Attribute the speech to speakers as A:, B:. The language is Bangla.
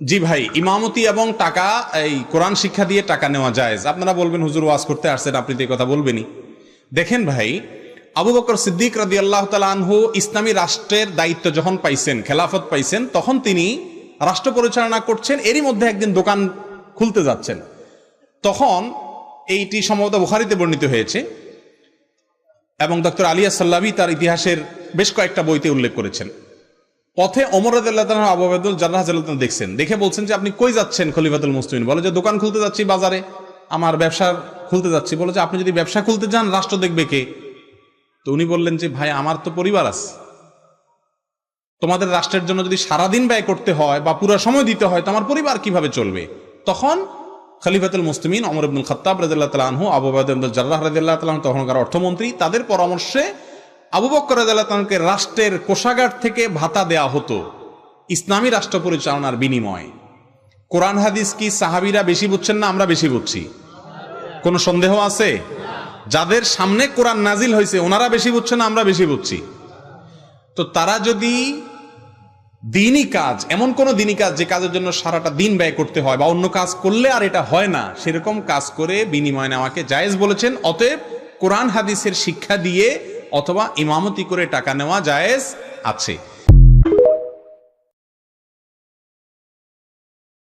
A: জি ভাই, ইমামতি এবং টাকা, এই কোরআন শিক্ষা দিয়ে টাকা নেওয়া জায়েজ। আপনারা বলবেন হুজুর ওয়াজ করতে আসছেন, আপনি তো এই কথা বলবেনই। দেখেন ভাই, আবু বকর সিদ্দিক রাদিয়াল্লাহু তাআলা আনহু ইসলামী রাষ্ট্রের দায়িত্ব যখন পাইছেন, খেলাফত পাইছেন, তখন তিনি রাষ্ট্র পরিচালনা করছেন। এরই মধ্যে একদিন দোকান খুলতে যাচ্ছেন। তখন এইটি সম্ভবত বুখারীতে বর্ণিত হয়েছে এবং ডক্টর আলিয়া সাল্লাবি তার ইতিহাসের বেশ কয়েকটা বইতে উল্লেখ করেছেন। পথে ওমর রাদিয়াল্লাহু তাআলা আবু উবাইদুল জাররাহ রাদিয়াল্লাহু তাআলা দেখছেন, দেখে বলছেন যে আপনি কই যাচ্ছেন খলিফাতুল মুসলিমিন? বলে যে দোকান খুলতে যাচ্ছি বাজারে, আমার ব্যবসা খুলতে যাচ্ছি। বলে যে আপনি যদি ব্যবসা খুলতে যান রাষ্ট্র দেখবে কে? তো উনি বললেন যে ভাই, আমার তো পরিবার আছে, তোমাদের রাষ্ট্রের জন্য যদি সারাদিন ব্যয় করতে হয় বা পুরো সময় দিতে হয় তো আমার পরিবার কিভাবে চলবে? তখন খলিফাতুল মুসলিমিন ওমর ইবনুল খাত্তাব রাদিয়াল্লাহু তাআলা আনহু, আবু উবাইদা ইবনুল জাররাহ রাদিয়াল্লাহু তাআলা আনহু তখনকার অর্থমন্ত্রী, তাদের পরামর্শে আবু বকর রাদিয়াল্লাহু তাআলাকে রাষ্ট্রের কোষাগার থেকে ভাতা দেয়া হতো ইসলামী রাষ্ট্র পরিচালনার বিনিময়ে। কোরআন হাদিস কি সাহাবীরা বেশি বুঝছেন না আমরা বেশি বুঝছি? কোনো সন্দেহ আছে? যাদের সামনে কোরআন নাজিল হয়েছে ওনারা বেশি বুঝছেন না আমরা বেশি বুঝছি? তো তারা যদি দিনই কাজ, এমন কোন দিনই কাজ যে কাজের জন্য সারাটা দিন ব্যয় করতে হয় বা অন্য কাজ করলে আর এটা হয় না, সেরকম কাজ করে বিনিময় নেওয়াকে জায়েজ বলেছেন। অতএব কোরআন হাদিসের শিক্ষা দিয়ে অথবা ইমামতি করে টাকা নেওয়া জায়েজ আছে।